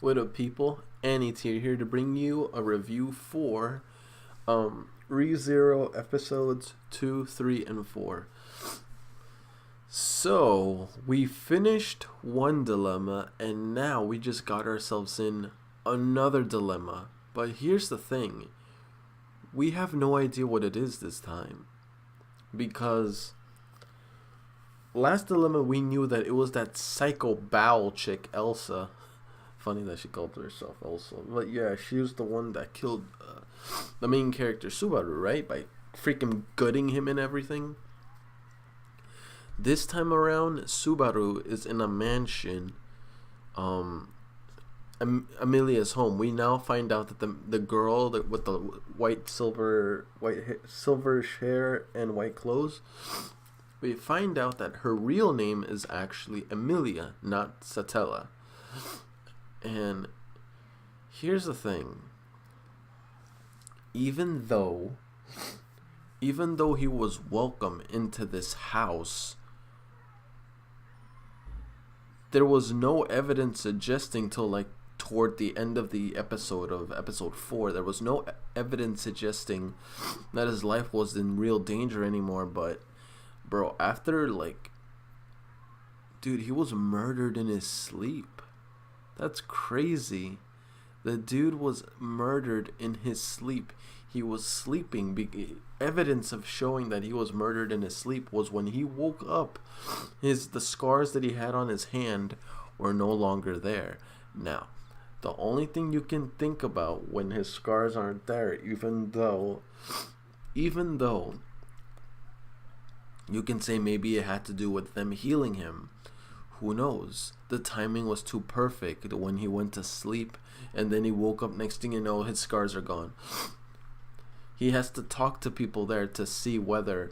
What up, people? Annie here to bring you a review for ReZero episodes 2, 3, and 4. So, we finished one dilemma, and now we just got ourselves in another dilemma. But here's the thing, we have no idea what it is this time. Because last dilemma we knew that it was that psycho bowel chick, Elsa. Funny that she called herself Elsa. But yeah, she was the one that killed the main character, Subaru, right? By freaking gutting him and everything. This time around, Subaru is in a mansion, Amelia's home. We now find out that the girl with the silverish hair and white clothes, we find out that her real name is actually Amelia, not Satella. And here's the thing. Even though he was welcome into this house, there was no evidence suggesting till like toward the end of the episode of episode 4, there was no evidence suggesting that his life was in real danger anymore. But bro, after dude, he was murdered in his sleep. That's crazy. The dude was murdered in his sleep. He was sleeping. Evidence of showing that he was murdered in his sleep was when he woke up, the scars that he had on his hand were no longer there. Now, the only thing you can think about when his scars aren't there, even though you can say maybe it had to do with them healing him. Who knows? The timing was too perfect when he went to sleep and then he woke up, next thing you know, his scars are gone. He has to talk to people there to see whether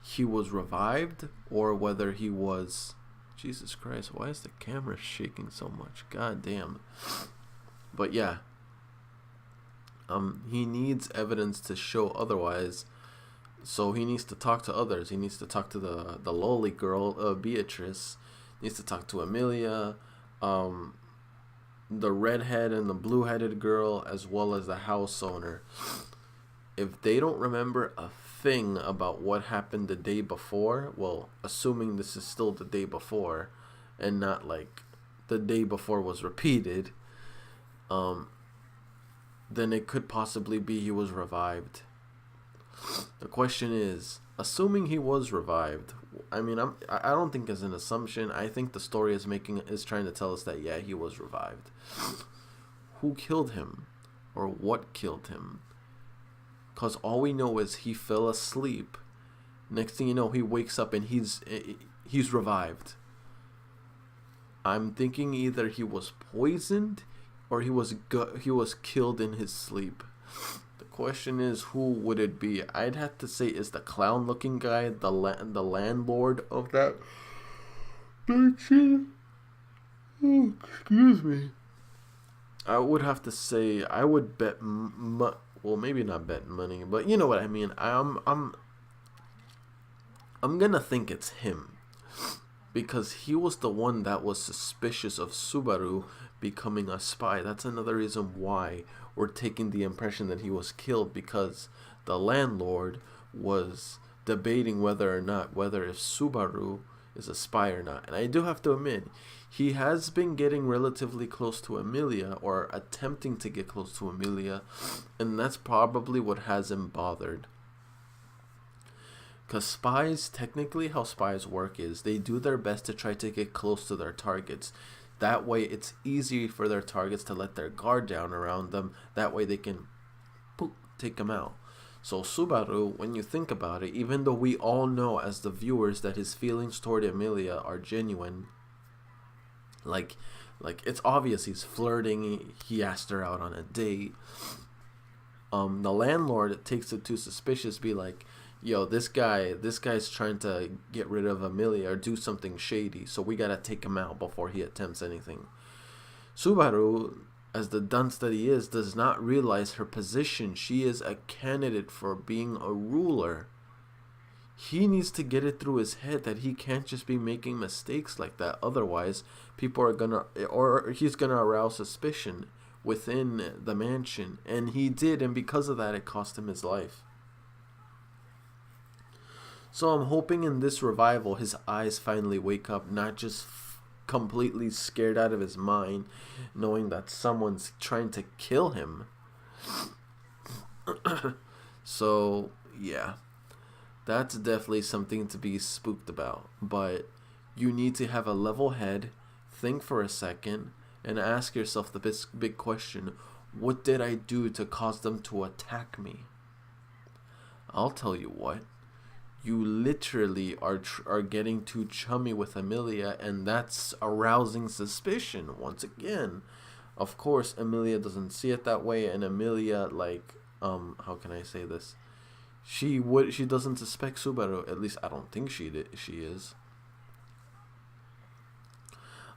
he was revived or whether he was... Jesus Christ, why is the camera shaking so much? God damn. But yeah. He needs evidence to show otherwise. So he needs to talk to others. He needs to talk to the lowly girl, Beatrice. Needs to talk to Amelia, the redhead and the blue-headed girl, as well as the house owner. If they don't remember a thing about what happened the day before, well, assuming this is still the day before and not like the day before was repeated, then it could possibly be he was revived. The question is, assuming he was revived, I mean, I don't think it's an assumption. I think the story is trying to tell us that yeah, he was revived. Who killed him, or what killed him? Cause all we know is he fell asleep. Next thing you know, he wakes up and he's revived. I'm thinking either he was poisoned, or he was killed in his sleep. The question is, who would it be? I'd have to say is the clown-looking guy, the landlord of that mansion. Oh, excuse me. I would have to say I would bet well, maybe not bet money, but you know what I mean. I'm gonna think it's him, because he was the one that was suspicious of Subaru becoming a spy. That's another reason why we're taking the impression that he was killed, because the landlord was debating whether if Subaru is a spy or not. And I do have to admit, he has been getting relatively close to Amelia, or attempting to get close to Amelia, and that's probably what has him bothered. Because spies, technically how spies work is they do their best to try to get close to their targets. That way it's easy for their targets to let their guard down around them. That way they can take them out. So Subaru, when you think about it, even though we all know as the viewers that his feelings toward Amelia are genuine, like it's obvious he's flirting, he asked her out on a date. The landlord takes it too suspicious, be like, yo, this guy's trying to get rid of Amelia or do something shady, so we gotta take him out before he attempts anything. Subaru, as the dunce that he is, does not realize her position. She is a candidate for being a ruler. he needs to get it through his head that he can't just be making mistakes like that. Otherwise, people are gonna, or he's gonna arouse suspicion within the mansion. And he did, and because of that, it cost him his life. So I'm hoping in this revival, his eyes finally wake up, not just completely scared out of his mind, knowing that someone's trying to kill him. So, yeah. That's definitely something to be spooked about. But you need to have a level head, think for a second, and ask yourself the big question: what did I do to cause them to attack me? I'll tell you what. You literally are getting too chummy with Amelia, and that's arousing suspicion once again. Of course, Amelia doesn't see it that way, and Amelia, like, how can I say this? She doesn't suspect Subaru. At least I don't think she is.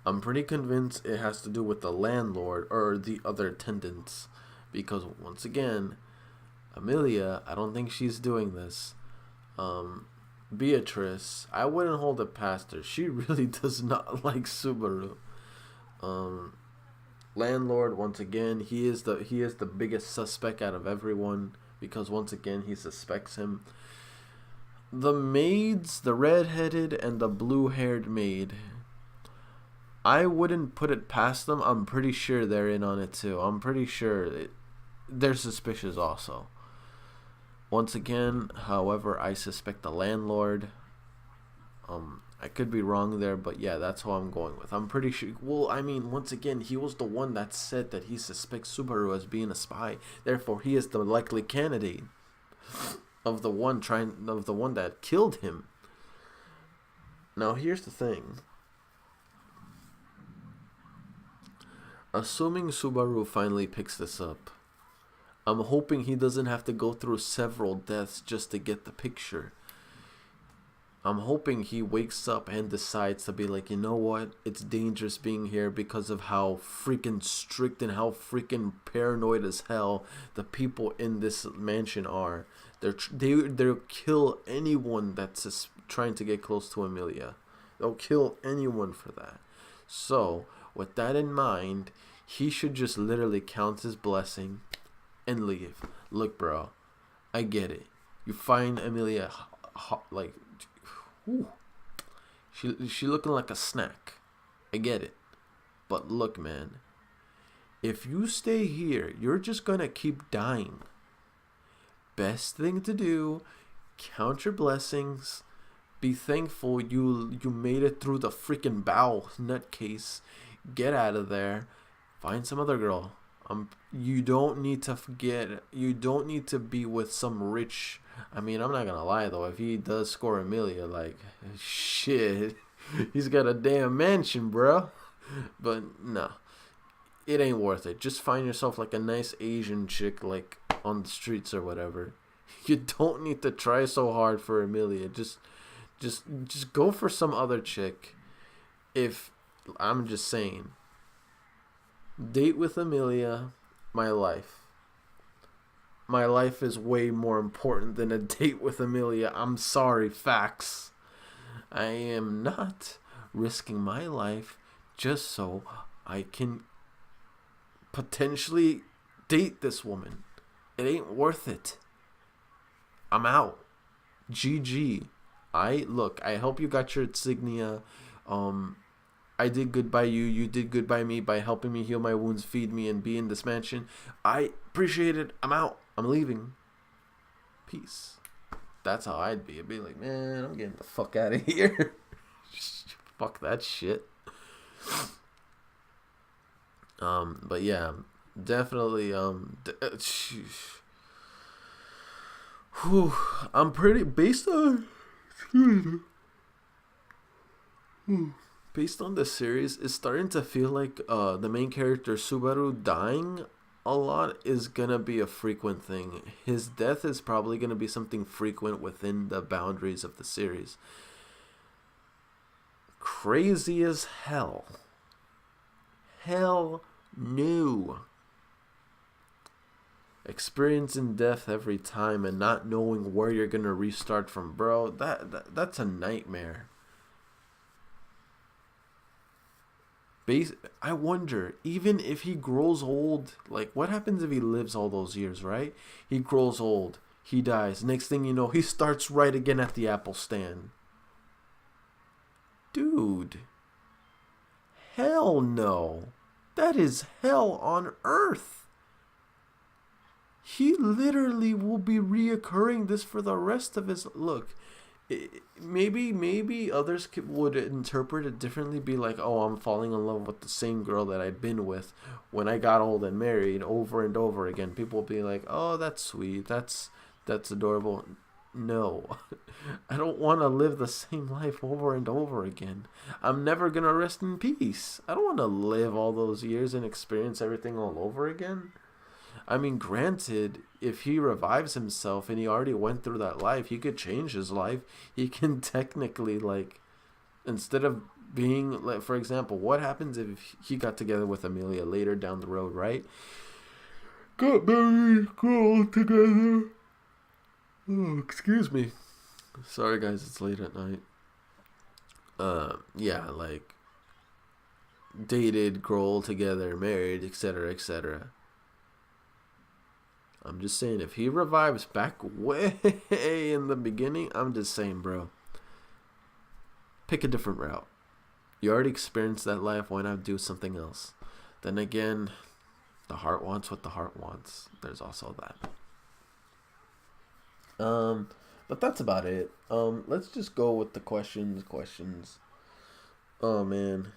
I'm pretty convinced it has to do with the landlord or the other attendants, because once again, Amelia, I don't think she's doing this. Beatrice, I wouldn't hold it past her. She really does not like Subaru. Landlord, once again, he is the biggest suspect out of everyone, because once again he suspects him. The maids, the red-headed and the blue-haired maid, I wouldn't put it past them. I'm pretty sure they're in on it too. I'm pretty sure they're suspicious also. Once again, however, I suspect the landlord. I could be wrong there, but yeah, that's who I'm going with. I'm pretty sure. Well, I mean, once again, he was the one that said that he suspects Subaru as being a spy. Therefore, he is the likely candidate of the one that killed him. Now, here's the thing. Assuming Subaru finally picks this up, I'm hoping he doesn't have to go through several deaths just to get the picture. I'm hoping he wakes up and decides to be like, you know what? It's dangerous being here because of how freaking strict and how freaking paranoid as hell the people in this mansion are. They'll kill anyone that's trying to get close to Amelia. They'll kill anyone for that. So, with that in mind, he should just literally count his blessing and leave. Look, bro, I get it. You find Amelia like, whew, she looking like a snack. I get it. But look, man, if you stay here, you're just gonna keep dying. Best thing to do, count your blessings. Be thankful you made it through the freaking bow nutcase. Get out of there. Find some other girl. You don't need to forget. You don't need to be with some rich. I mean, I'm not gonna lie though. If he does score Amelia, like, shit, he's got a damn mansion, bro. But no, it ain't worth it. Just find yourself like a nice Asian chick, like on the streets or whatever. You don't need to try so hard for Amelia. Just go for some other chick. If I'm just saying. Date with Amelia, my life. My life is way more important than a date with Amelia. I'm sorry, facts. I am not risking my life just so I can potentially date this woman. It ain't worth it. I'm out. GG. I hope you got your insignia. I did good by you. You did good by me by helping me heal my wounds, feed me, and be in this mansion. I appreciate it. I'm out. I'm leaving. Peace. That's how I'd be. I'd be like, man, I'm getting the fuck out of here. Fuck that shit. But yeah, definitely. I'm pretty based on. Based on the series, it's starting to feel like the main character Subaru dying a lot is gonna be a frequent thing. His death is probably gonna be something frequent within the boundaries of the series. Crazy as hell. Hell no. Experiencing death every time and not knowing where you're gonna restart from, bro, that's a nightmare. I wonder, even if he grows old, like, what happens if he lives all those years, right? He grows old, he dies. Next thing you know, he starts right again at the Apple stand. Dude. Hell no. That is hell on earth. He literally will be reoccurring this for the rest of his... Look, maybe others would interpret it differently, be like, oh, I'm falling in love with the same girl that I've been with when I got old and married over and over again. People will be like, oh, that's sweet, that's adorable. No. I don't want to live the same life over and over again. I'm never gonna rest in peace. I don't want to live all those years and experience everything all over again. I mean, granted, if he revives himself and he already went through that life, he could change his life. He can technically, like, instead of being, like, for example, what happens if he got together with Amelia later down the road, right? Got married, grow old together. Oh, excuse me. Sorry, guys, it's late at night. Yeah, like, dated, grow old together, married, etc., etc. I'm just saying, if he revives back way in the beginning, I'm just saying, bro, pick a different route. You already experienced that life. Why not do something else? Then again, the heart wants what the heart wants. There's also that. But that's about it. Let's just go with the questions. Oh, man.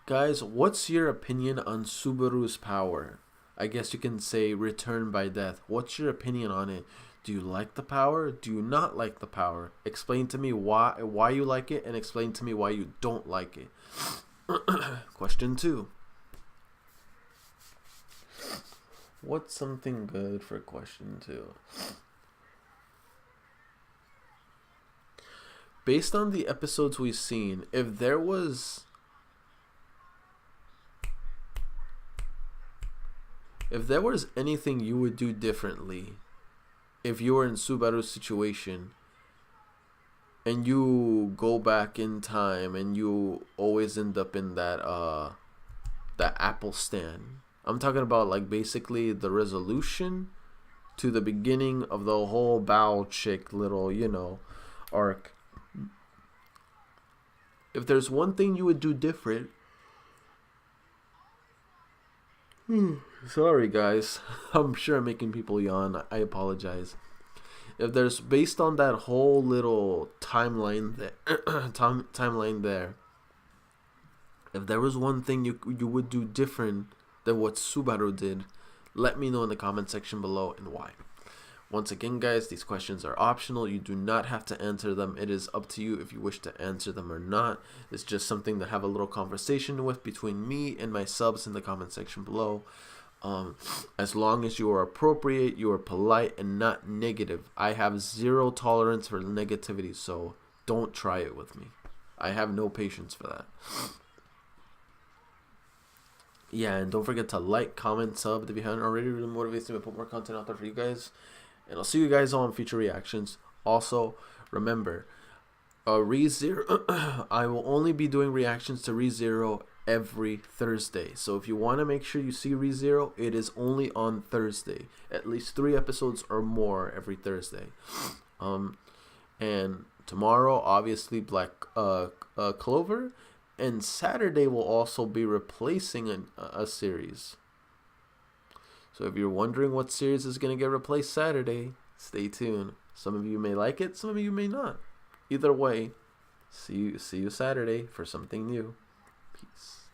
Guys, what's your opinion on Subaru's power? I guess you can say return by death. What's your opinion on it? Do you like the power? Do you not like the power? Explain to me why you like it, and explain to me why you don't like it. Question 2. What's something good for question 2? Based on the episodes we've seen, if there was anything you would do differently, if you were in Subaru's situation and you go back in time and you always end up in that Apple stand. I'm talking about, like, basically the resolution to the beginning of the whole bow chick little, arc. If there's one thing you would do different, sorry guys, I'm sure I'm making people yawn. I apologize. If there's, based on that whole little timeline there, if there was one thing you would do different than what Subaru did, let me know in the comment section below and why. Once again, guys, these questions are optional. You do not have to answer them. It is up to you if you wish to answer them or not. It's just something to have a little conversation with between me and my subs in the comment section below. As long as you are appropriate, you are polite, and not negative. I have zero tolerance for negativity, so don't try it with me. I have no patience for that. Yeah, and don't forget to like, comment, sub if you haven't already. It really motivates me to put more content out there for you guys. And I'll see you guys on future reactions. Also, remember, ReZero, I will only be doing reactions to ReZero every Thursday. So if you want to make sure you see ReZero, it is only on Thursday. At least 3 episodes or more every Thursday. And tomorrow, obviously, Black Clover. And Saturday will also be replacing a series. So if you're wondering what series is going to get replaced Saturday, stay tuned. Some of you may like it, some of you may not. Either way, see you Saturday for something new. Peace.